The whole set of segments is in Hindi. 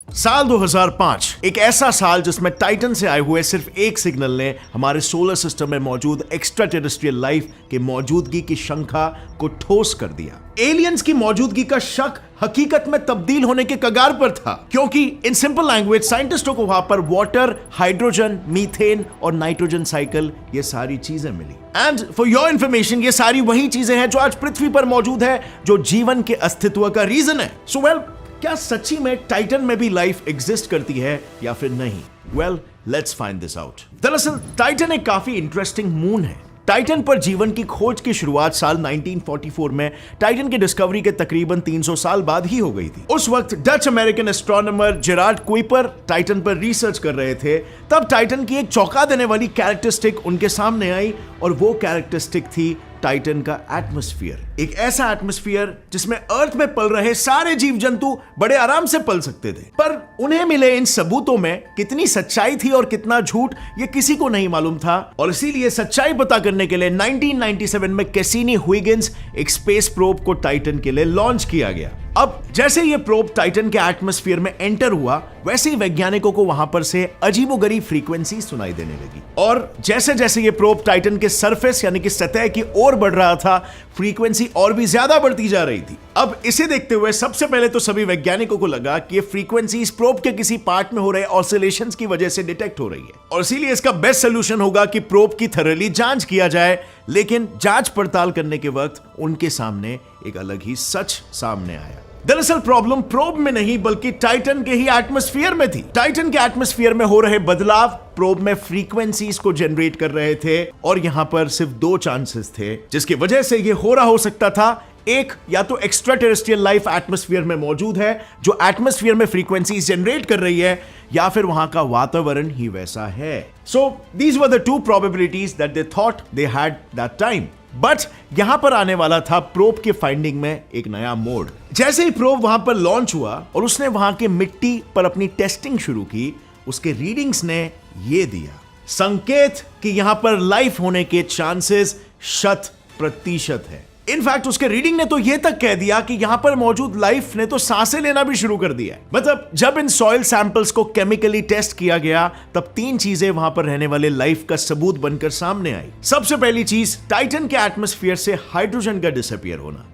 साल 2005 एक ऐसा साल जिसमें टाइटन से आए हुए सिर्फ एक सिग्नल ने हमारे सोलर सिस्टम में मौजूद एक्स्ट्रा टेरेस्ट्रियल लाइफ की मौजूदगी की शंका को ठोस कर दिया। एलियंस की मौजूदगी का शक हकीकत में तब्दील होने के कगार पर था, क्योंकि इन सिंपल लैंग्वेज साइंटिस्टों को वहां पर वाटर, हाइड्रोजन, मीथेन और नाइट्रोजन साइकिल ये सारी चीजें मिली। एंड फॉर योर इंफॉर्मेशन, ये सारी वही चीजें हैं जो आज पृथ्वी पर मौजूद है, जो जीवन के अस्तित्व का रीजन है। सो वेल, क्या सच्ची में टाइटन में भी लाइफ एग्जिस्ट करती है या फिर नहीं? Well, let's find this out. दरअसल टाइटन एक काफी इंटरेस्टिंग मून है। टाइटन पर जीवन की खोज की शुरुआत साल 1944 में टाइटन की डिस्कवरी के तकरीबन 300 साल बाद ही हो गई थी। उस वक्त Dutch American astronomer Gerard Kuiper Titan पर रिसर्च कर रहे थे। तब टाइटन की एक चौंका देने वाली कैरेक्टरिस्टिक उनके सामने आई, और वो कैरेक्टरिस्टिक थी टाइटन का एटमॉस्फेयर। एक ऐसा एटमॉस्फेयर जिसमें अर्थ में पल रहे सारे जीव जंतु बड़े आराम से पल सकते थे। पर उन्हें मिले इन सबूतों में कितनी सच्चाई थी और कितना झूठ, ये किसी को नहीं मालूम था। और इसीलिए सच्चाई पता करने के लिए 1997 में कैसिनी हुइगिन्स एक स्पेस प्रोब को टाइटन के लिए लॉन्च किया गया। अब जैसे ये प्रोब टाइटन के एटमॉस्फेयर में एंटर हुआ, वैसे ही वैज्ञानिकों को वहां पर से अजीबोगरीब फ्रीक्वेंसी सुनाई देने लगी। और जैसे जैसे ये प्रोब टाइटन के सरफेस यानी कि सतह की ओर बढ़ रहा था, फ्रीक्वेंसी और भी ज्यादा बढ़ती जा रही थी। अब इसे देखते हुए सबसे पहले तो सभी वैज्ञानिकों को लगा कि ये फ्रीक्वेंसी इस प्रोब के किसी पार्ट में हो रहे ऑसिलेशंस की वजह से डिटेक्ट हो रही है, और इसीलिए इसका बेस्ट सोल्यूशन होगा कि प्रोब की थॉरली जांच किया जाए। लेकिन जांच पड़ताल करने के वक्त उनके सामने एक अलग ही सच सामने आया। दरअसल प्रॉब्लम प्रोब में नहीं बल्कि टाइटन के ही एटमॉस्फेयर में थी। टाइटन के एटमॉस्फेयर में हो रहे बदलाव प्रोब में फ्रीक्वेंसीज को जनरेट कर रहे थे, और यहां पर सिर्फ दो चांसेस थे जिसकी वजह से यह हो रहा हो सकता था। एक, या तो एक्स्ट्रा टेरेस्ट्रियल लाइफ एटमॉस्फेयर में मौजूद है जो एटमॉस्फेयर में फ्रीक्वेंसीज जनरेट कर रही है, या फिर वहां का वातावरण ही वैसा है। So these were the two probabilities that they thought they had that time. But यहां पर आने वाला था प्रोब के फाइंडिंग में एक नया मोड। जैसे ही प्रोब वहां पर लॉन्च हुआ और उसने वहां के मिट्टी पर अपनी टेस्टिंग शुरू की, उसके रीडिंग्स ने ये दिया संकेत कि यहां पर लाइफ होने के चांसेस 100% है। इनफैक्ट उसके रीडिंग ने तो यह तक कह दिया कि यहां पर मौजूद लाइफ ने तो सांसें लेना भी शुरू कर दिया। मतलब जब इन सॉइल सैंपल्स को केमिकली टेस्ट किया गया, तब तीन चीजें वहां पर रहने वाले लाइफ का सबूत बनकर सामने आई। सबसे पहली चीज, टाइटन के एटमॉस्फेयर से हाइड्रोजन का डिसअपीयर होना।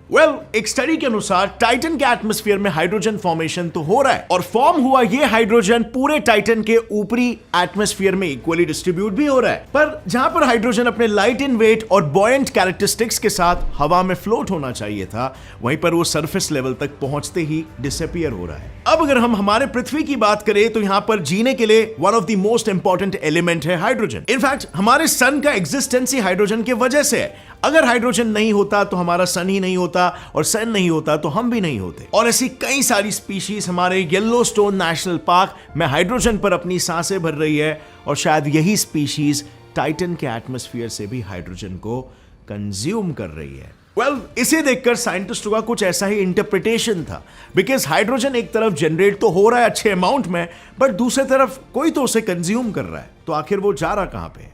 एक स्टडी के अनुसार टाइटन के एटमॉस्फेयर में हाइड्रोजन फॉर्मेशन तो हो रहा है, और फॉर्म हुआ ये हाइड्रोजन पूरे टाइटन के ऊपरी एटमॉस्फेयर में इक्वली डिस्ट्रीब्यूट भी हो रहा है। पर जहां पर हाइड्रोजन अपने लाइट इन वेट और बॉयंट कैरेक्टरिस्टिक्स के साथ हवा में फ्लोट होना चाहिए था, वहीं पर वो सरफेस लेवल तक पहुंचते ही डिसअपीयर हो रहा है। अब अगर हम हमारे पृथ्वी की बात करें तो यहां पर जीने के लिए one of the most important element है हाइड्रोजन। इनफैक्ट हमारे सन का एग्जिस्टेंस ही हाइड्रोजन की वजह से है। अगर हाइड्रोजन नहीं होता तो हमारा सन ही नहीं होता, और सन नहीं होता तो हम भी नहीं होते। और ऐसी कई सारी स्पीशीज हमारे येलोस्टोन नेशनल पार्क में हाइड्रोजन पर अपनी सांसें भर रही है, और शायद यही स्पीशीज टाइटन के एटमॉस्फेयर से भी हाइड्रोजन को कंज्यूम कर रही है। इसे देखकर साइंटिस्टों का कुछ ऐसा ही इंटरप्रिटेशन था, बिकॉज हाइड्रोजन एक तरफ जनरेट तो हो रहा है अच्छे अमाउंट में, बट दूसरी तरफ कोई तो उसे कंज्यूम कर रहा है, तो आखिर वो जा रहा कहां पे?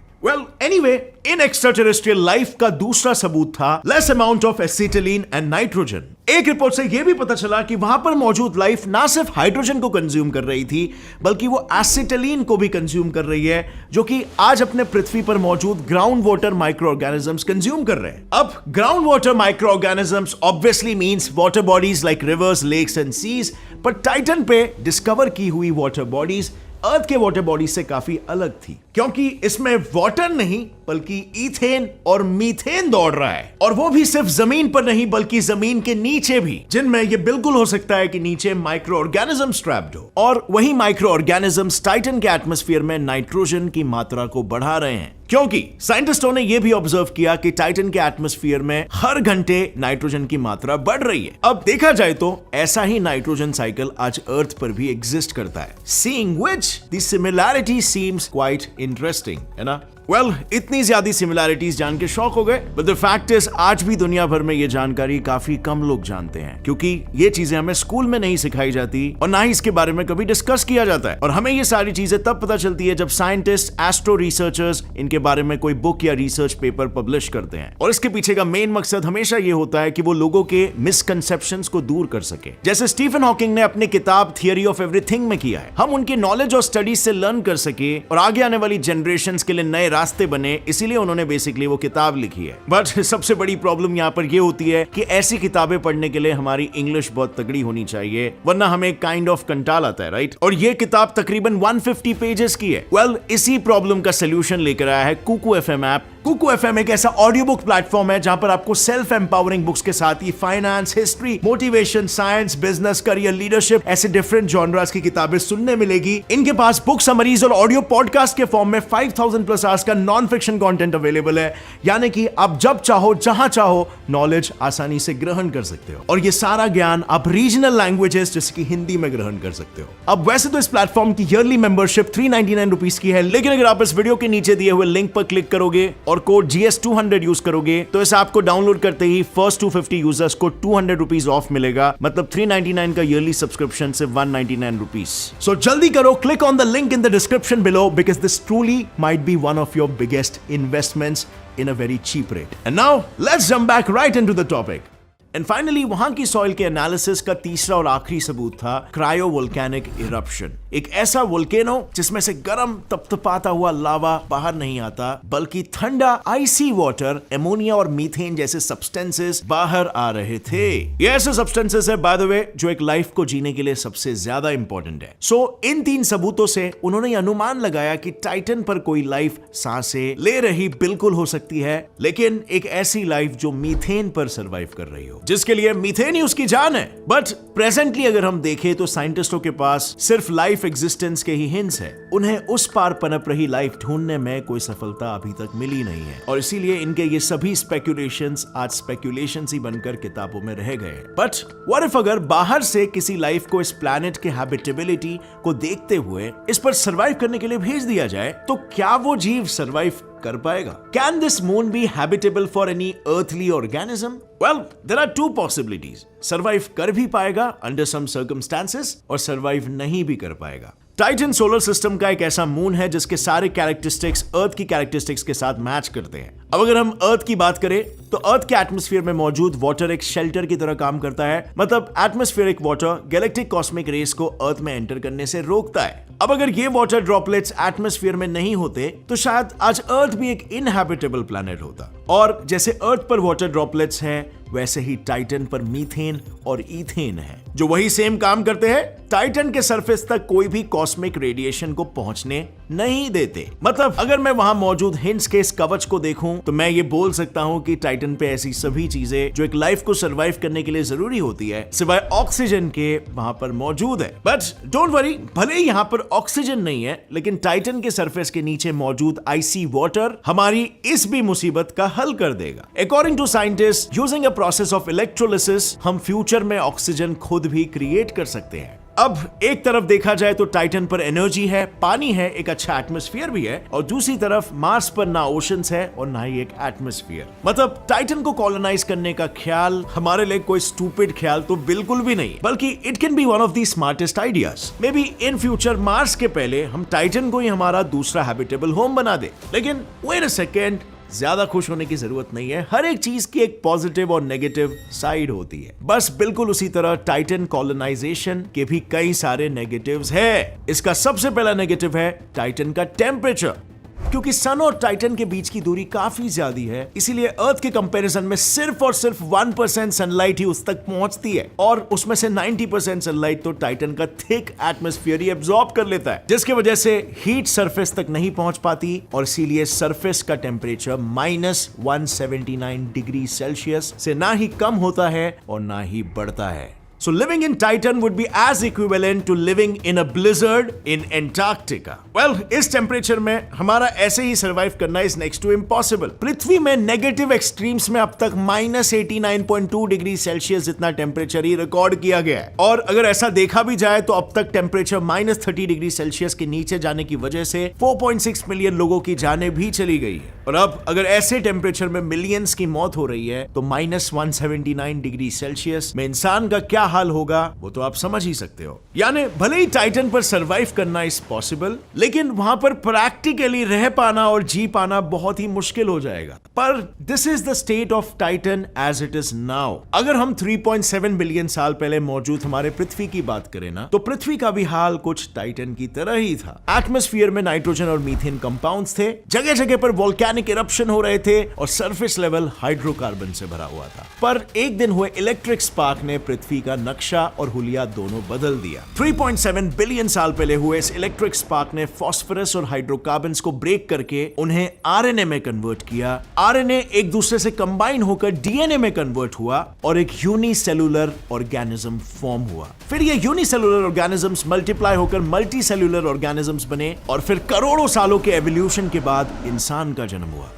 एनीवे, इन एक्स्ट्रा टेरेस्ट्रियल लाइफ का दूसरा सबूत था less amount of acetylene and nitrogen. एक रिपोर्ट से यह भी पता चला कि वहां पर मौजूद लाइफ ना सिर्फ हाइड्रोजन को कंज्यूम कर रही थी, बल्कि वो एसिटिलीन को भी कंज्यूम कर रही है, जो कि आज अपने पृथ्वी पर मौजूद ground water microorganisms consume कर रहे हैं। अब ground water microorganisms obviously means water bodies like rivers, lakes and seas, पर टाइटन पे डिस्कवर की हुई वाटर बॉडीज अर्थ के वाटर बॉडी से काफी अलग थी, क्योंकि इसमें वाटर नहीं बल्कि ईथेन और मीथेन दौड़ रहा है, और वो भी सिर्फ जमीन पर नहीं बल्कि जमीन के नीचे भी, जिनमें ये बिल्कुल हो सकता है कि नीचे माइक्रो ऑर्गेनिजम्स ट्रैप्ड हो। और वही माइक्रो ऑर्गेनिजम्स टाइटन के एटमॉस्फेयर में नाइट्रोजन की मात्रा को बढ़ा रहे हैं, क्योंकि साइंटिस्टों ने यह भी ऑब्जर्व किया कि टाइटन के एटमॉस्फेयर में हर घंटे नाइट्रोजन की मात्रा बढ़ रही है। अब देखा जाए तो ऐसा ही नाइट्रोजन साइकिल आज अर्थ पर भी एग्जिस्ट करता है, seeing which the similarity seems quite interesting, है ना? वेल, इतनी ज्यादा सिमिलैरिटीज जान के शॉक हो गए, बट द फैक्ट इज आज भी दुनिया भर में ये जानकारी काफी कम लोग जानते हैं, क्योंकि ये चीजें हमें स्कूल में नहीं सिखाई जाती और ना ही इसके बारे में कभी डिस्कस किया जाता है। और हमें ये सारी चीजें तब पता चलती है जब साइंटिस्ट, एस्ट्रो रिसर्चर्स इनके बारे में कोई बुक या रिसर्च पेपर पब्लिश करते हैं। और इसके पीछे का मेन मकसद हमेशा ये होता है कि वो लोगों के मिसकंसेप्शंस को दूर कर सके, जैसे स्टीफन हॉकिंग ने अपनी किताब थियरी ऑफ एवरीथिंग में किया है। हम उनके नॉलेज और स्टडीज से लर्न कर सके और आगे आने वाली जनरेशंस के लिए नए रास्ते बने, इसीलिए उन्होंने बेसिकली वो किताब लिखी है। बट सबसे बड़ी प्रॉब्लम यहाँ पर ये होती है कि ऐसी किताबें पढ़ने के लिए हमारी इंग्लिश बहुत तगड़ी होनी चाहिए, वरना हमें काइंड ऑफ कंटाल आता है, राइट? और ये किताब तकरीबन 150 पेजेस की है। वेल, इसी प्रॉब्लम का सोल्यूशन लेकर आया है Kuku FM app. Kuku FM एक ऐसा ऑडियो बुक प्लेटफॉर्म है जहां पर आपको सेल्फ एम्पावरिंग बुक्स के साथ ही finance, history, motivation, science, business, career, leadership ऐसे डिफरेंट जॉनरास की किताबें सुनने मिलेगी। इनके पास बुक समरीज और ऑडियो पॉडकास्ट के फॉर्म में 5000 प्लस आवर्स का नॉन फिक्शन कंटेंट अवेलेबल है, यानी कि आप जब चाहो जहां चाहो नॉलेज आसानी से ग्रहण कर सकते हो। और ये सारा ज्ञान आप रीजनल लैंग्वेजेस जैसे कि हिंदी में ग्रहण कर सकते हो। अब वैसे तो इस प्लेटफॉर्म की ईयरली मेंबरशिप 399 रुपीज की है, लेकिन अगर आप इस वीडियो के नीचे दिए हुए लिंक पर क्लिक करोगे और कोड GS200 यूज करोगे तो इस ऐप को डाउनलोड करते ही फर्स्ट 250 यूजर्स को 200 रुपीज ऑफ मिलेगा। मतलब 399 का ईयरली सब्सक्रिप्शन से 199 रुपीज। सो जल्दी करो, click on the link in the description below because this truly might be one of your biggest investments in a very cheap rate. And now let's jump back right into the topic. And finally वहां की सॉइल के एनालिसिस का तीसरा और आखिरी सबूत था क्रायोवोल्केनिक इरप्शन। एक ऐसा वोल्केनो जिसमें से गर्म तपतपाता हुआ लावा बाहर नहीं आता, बल्कि ठंडा आइसी वाटर, एमोनिया और मीथेन जैसे सब्सटेंसेस बाहर आ रहे थे। ये ऐसे सब्सटेंसेस है बाय द वे जो एक लाइफ को जीने के लिए सबसे ज्यादा इंपॉर्टेंट है। सो इन 3 सबूतों से उन्होंने अनुमान लगाया कि टाइटन पर कोई लाइफ सांसें ले रही बिल्कुल हो सकती है, लेकिन एक ऐसी लाइफ जो मीथेन पर सर्वाइव कर रही हो, जिसके लिए मीथेन ही उसकी जान है। बट प्रेजेंटली अगर हम देखें तो साइंटिस्टों के पास सिर्फ लाइफ एग्जिस्टेंस के ही हिंट्स है। उन्हें उस पार पनप रही लाइफ ढूंढने में कोई सफलता अभी तक मिली नहीं है, और इसीलिए इनके ये सभी स्पेक्यूलेशंस आज स्पेक्यूलेशंस ही बनकर किताबों में रह गए। बट व्हाट इफ अगर बाहर से किसी लाइफ को इस प्लैनेट के हैबिटेबिलिटी को देखते हुए इस पर सर्वाइव करने के लिए भेज दिया जाए, तो क्या वो जीव सर्वाइव कर पाएगा? Can this moon be habitable for any earthly organism? Well, there are 2 possibilities. Survive कर भी पाएगा अंडर सम सर्कमस्टेंसेस और सर्वाइव नहीं भी कर पाएगा। टाइटन सोलर सिस्टम का एक ऐसा मून है जिसके सारे कैरेक्टरिस्टिक्स अर्थ की कैरेक्टरिस्टिक्स के साथ मैच करते हैं। अब अगर हम अर्थ की बात करें तो अर्थ के एटमॉस्फेयर में मौजूद वाटर एक शेल्टर की तरह काम करता है। मतलब atmospheric water galactic cosmic rays को अर्थ में एंटर करने से रोकता है। अब अगर ये वाटर ड्रॉपलेट्स एटमॉस्फेयर में नहीं होते तो शायद आज अर्थ भी एक इनहैबिटेबल प्लैनेट होता। और जैसे अर्थ पर वाटर ड्रॉपलेट्स हैं, वैसे ही टाइटन पर मीथेन और ईथेन है, जो वही सेम काम करते हैं। टाइटन के सरफेस तक कोई भी कॉस्मिक रेडिएशन को पहुंचने नहीं देते। मतलब अगर मैं वहां मौजूद हिंट्स के इस कवच को देखूं तो मैं ये बोल सकता हूं कि टाइटन पे ऐसी सभी चीजें जो एक लाइफ को सरवाइव करने के लिए जरूरी होती है, सिवाय ऑक्सीजन के, वहां पर मौजूद है। बट डोंट वरी, भले ही यहां पर ऑक्सीजन नहीं है, लेकिन टाइटन के सरफेस के नीचे मौजूद आइसी वाटर हमारी इस भी मुसीबत का हल कर देगा। According to scientist, using a process of electrolysis हम फ्यूचर में ऑक्सीजन खुद भी क्रिएट कर सकते हैं। अब एक तरफ देखा जाए तो टाइटन पर एनर्जी है, पानी है, एक अच्छा एटमॉस्फेयर भी है, और दूसरी तरफ मार्स पर ना ओशंस है और ना ही एक एटमॉस्फेयर। मतलब टाइटन को कॉलोनाइज करने का ख्याल हमारे लिए कोई स्टूपिड ख्याल तो बिल्कुल भी नहीं, बल्कि it can be one of the smartest ideas. May be in future Mars के पहले हम टाइटन को ही हमारा दूसरा हैबिटेबल होम बना दे। लेकिन वेट अ सेकेंड, ज्यादा खुश होने की जरूरत नहीं है। हर एक चीज की एक पॉजिटिव और नेगेटिव साइड होती है। बस बिल्कुल उसी तरह टाइटन कॉलोनाइजेशन के भी कई सारे नेगेटिव्स है। इसका सबसे पहला नेगेटिव है टाइटन का टेम्परेचर। क्योंकि सन और टाइटन के बीच की दूरी काफी ज्यादा है, इसीलिए अर्थ के कंपैरिजन में सिर्फ और सिर्फ 1% सनलाइट ही उस तक पहुंचती है, और उसमें से 90% सनलाइट तो टाइटन का थिक एटमॉस्फेयर ही एब्जॉर्ब कर लेता है, जिसकी वजह से हीट सरफेस तक नहीं पहुंच पाती, और इसीलिए सरफेस का टेम्परेचर -179 डिग्री सेल्सियस से ना ही कम होता है और ना ही बढ़ता है। So living in Titan would be as equivalent to living in a blizzard in Antarctica. Well, इस टेम्परेचर में हमारा ऐसे ही सर्वाइव करना इज नेक्स्ट टू इम्पॉसिबल। पृथ्वी में नेगेटिव एक्सट्रीम्स में अब तक -89.2 डिग्री सेल्सियस जितना टेम्परेचर ही रिकॉर्ड किया गया है। और अगर ऐसा देखा भी जाए तो अब तक टेम्परेचर -30 डिग्री सेल्सियस के नीचे जाने की वजह से 4.6 मिलियन लोगों की जानें भी चली गई है। और अब अगर ऐसे टेम्परेचर में मिलियंस की मौत हो रही है तो -179 डिग्री सेल्सियस में इंसान का क्या हाल होगा वो तो आप समझ ही सकते हो। यानी भले ही टाइटन पर सरवाइव करना इज पॉसिबल, लेकिन वहां पर प्रैक्टिकली रह पाना और जी पाना बहुत ही मुश्किल हो जाएगा। पर this is the state of Titan as it is now. अगर हम 3.7 बिलियन साल पहले मौजूद हमारे पृथ्वी की बात करें ना, तो पृथ्वी का भी हाल कुछ टाइटन की तरह ही था। एटमॉस्फेयर में नाइट्रोजन और मीथेन कंपाउंड्स थे, जगह जगह पर वोल्केनिक इरप्शन हो रहे थे और सरफेस लेवल हाइड्रोकार्बन से भरा हुआ था। पर एक दिन हुए इलेक्ट्रिक स्पार्क ने पृथ्वी का नक्शा और हुलिया दोनों बदल दिया। 3.7 बिलियन साल पहले हुए इस इलेक्ट्रिक स्पार्क ने फास्फोरस और हाइड्रोकार्बन्स को ब्रेक करके उन्हें आरएनए में कन्वर्ट किया। आरएनए एक दूसरे से कंबाइन होकर डीएनए में कन्वर्ट हुआ और एक यूनिसेलुलर ऑर्गेनिज्म फॉर्म हुआ। फिर ये यूनिसेलुलर ऑर्गेनिजम्स मल्टीप्लाई होकर मल्टी सेलुलर ऑर्गेनिजम्स बने और फिर करोड़ों सालों के एवोल्यूशन के बाद इंसान का जन्म हुआ।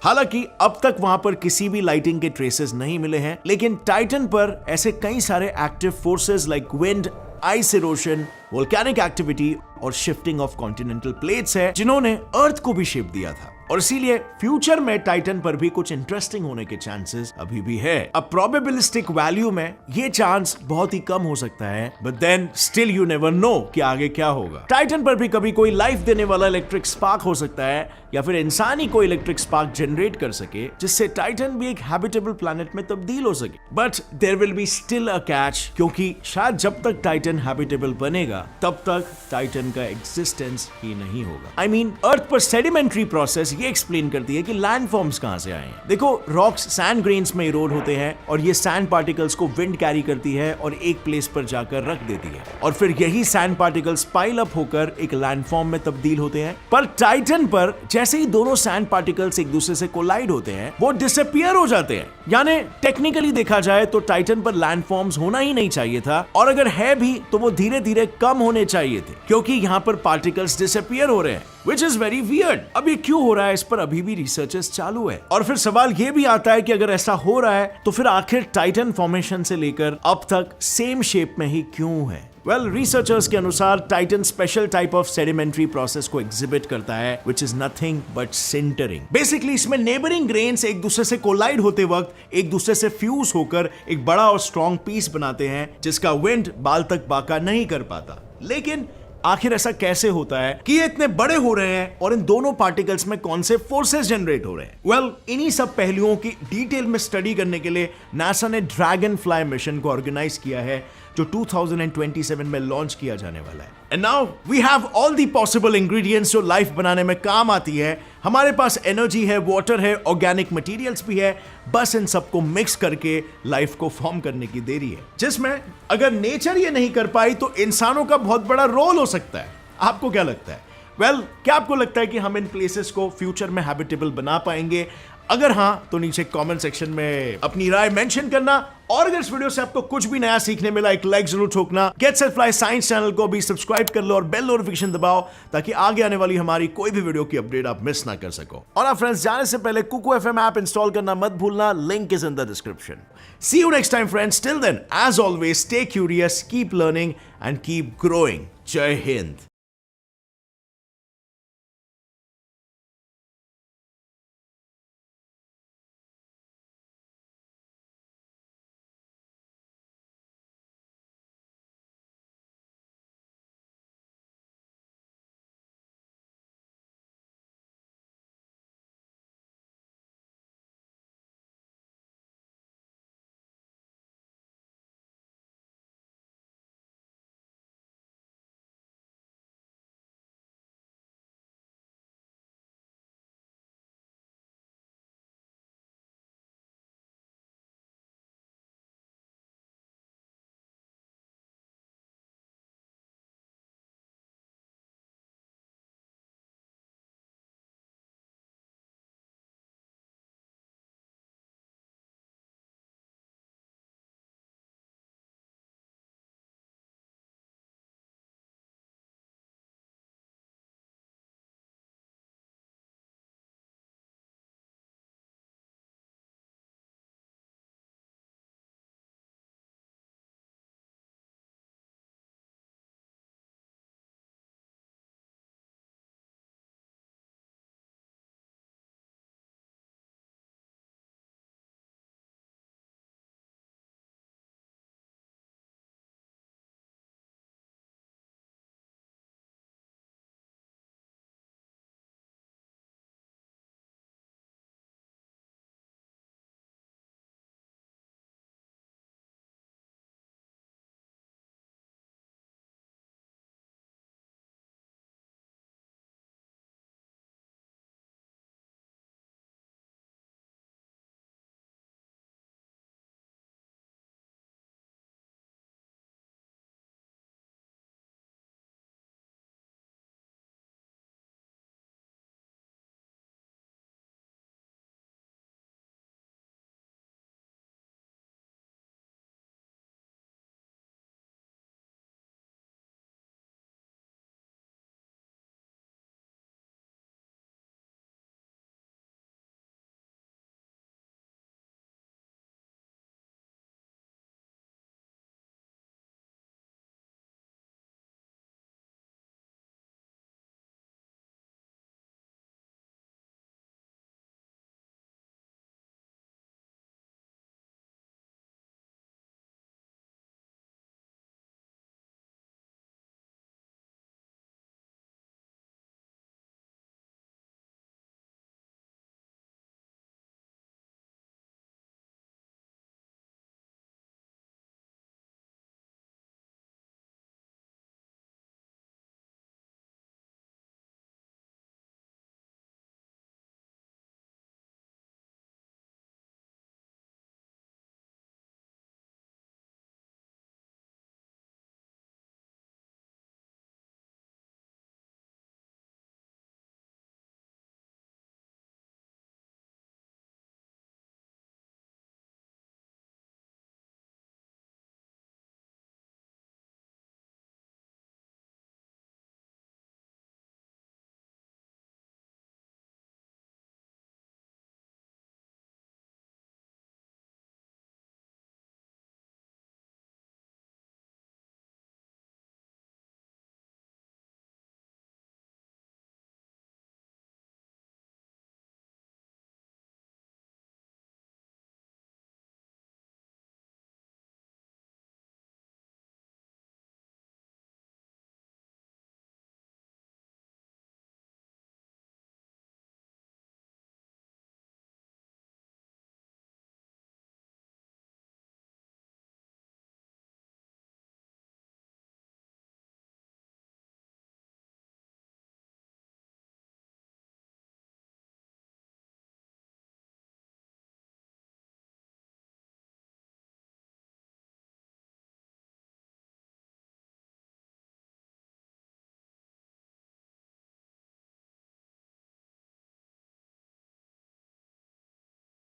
हालांकि अब तक वहां पर किसी भी लाइटिंग के ट्रेसेस नहीं मिले हैं, लेकिन टाइटन पर ऐसे कई सारे active forces like wind, ice erosion, volcanic activity और शिफ्टिंग ऑफ कॉन्टिनेंटल प्लेट्स है जिन्होंने अर्थ को भी शेप दिया था। और इसीलिए फ्यूचर में टाइटन पर भी कुछ इंटरेस्टिंग होने के चांसेस अभी भी है। अब प्रोबेबिलिस्टिक वैल्यू में ये चांस बहुत ही कम हो सकता है, but then still you never know कि आगे क्या होगा। टाइटन पर भी कभी कोई लाइफ देने वाला इलेक्ट्रिक स्पार्क हो सकता है या फिर इंसान ही कोई इलेक्ट्रिक स्पार्क जनरेट कर सके जिससे टाइटन भी एक हैबिटेबल प्लैनेट में तब्दील हो सके। But there will be still a catch, क्योंकि शायद जब तक टाइटन हैबिटेबल बनेगा तब तक टाइटन का एग्जिस्टेंस ही नहीं होगा। आई मीन अर्थ पर सेडिमेंट्री प्रोसेस ये एक्सप्लेन करती है कि लैंडफॉर्म्स कहां से आए हैं। देखो, रॉक्स सैंड ग्रेन्स में इरोड होते हैं और ये सैंड पार्टिकल्स को विंड कैरी करती है और एक प्लेस पर जाकर रख देती है और फिर यही सैंड पार्टिकल्स पाइल अप होकर एक लैंडफॉर्म में तब्दील होते हैं। पर टाइटन पर जैसे ही दोनों सैंड पार्टिकल्स एक दूसरे से कोलाइड होते हैं वो डिसअपीयर हो जाते हैं। यानी टेक्निकली देखा जाए तो टाइटन पर लैंडफॉर्म्स होना ही नहीं चाहिए था, और अगर है भी तो वो धीरे धीरे कम होने चाहिए थे क्योंकि यहां पर पार्टिकल्स डिसअपीयर हो रहे हैं, which is very weird। अब ये क्यों हो रहा है इस पर अभी भी रिसर्चेस चालू है। और फिर सवाल ये भी आता है कि अगर ऐसा हो रहा है तो फिर आखिर टाइटन फॉर्मेशन से लेकर अब तक सेम शेप में ही क्यों है। वेल, रिसर्चर्स के अनुसार Titan special type of sedimentary process को एग्जिबिट करता है which is nothing but sintering. Basically इसमें नेबरिंग ग्रेन्स एक दूसरे से कोलाइड होते वक्त एक दूसरे से फ्यूज होकर एक बड़ा और स्ट्रॉन्ग पीस बनाते हैं जिसका विंड बाल तक बाका नहीं कर पाता। लेकिन आखिर ऐसा कैसे होता है कि ये इतने बड़े हो रहे हैं और इन दोनों पार्टिकल्स में कौन से फोर्सेस जनरेट हो रहे हैं? वेल, इन्हीं सब पहलुओं की डिटेल में स्टडी करने के लिए नासा ने ड्रैगन फ्लाई मिशन को ऑर्गेनाइज किया है जो 2027 में लॉन्च किया जाने वाला है। And now we have all the possible ingredients जो लाइफ बनाने में काम आती है। हमारे पास एनर्जी है, वाटर है, ऑर्गेनिक मटेरियल्स भी है, बस इन सबको मिक्स करके लाइफ को फॉर्म करने की देरी है, जिसमें अगर नेचर ये नहीं कर पाई तो इंसानों का बहुत बड़ा रोल हो सकता है। आपको क्या लगता है? वेल, क्या आपको लगता है कि हम इन प्लेसेस को फ्यूचर में हैबिटेबल बना पाएंगे? अगर हां तो नीचे कमेंट सेक्शन में अपनी राय मेंशन करना, और अगर इस वीडियो से आपको कुछ भी नया सीखने मिला एक लाइक जरूर ठोकना। Get Set Fly Science channel को भी सब्सक्राइब कर लो और बेल नोटिफिकेशन दबाओ ताकि आगे आने वाली हमारी कोई भी वीडियो की अपडेट आप मिस ना कर सको। और आप फ्रेंड्स, जाने से पहले कुकू एफएम ऐप इंस्टॉल करना मत भूलना, link is in the description. See you next time friends, till then as always stay curious, keep learning and keep growing. जय हिंद।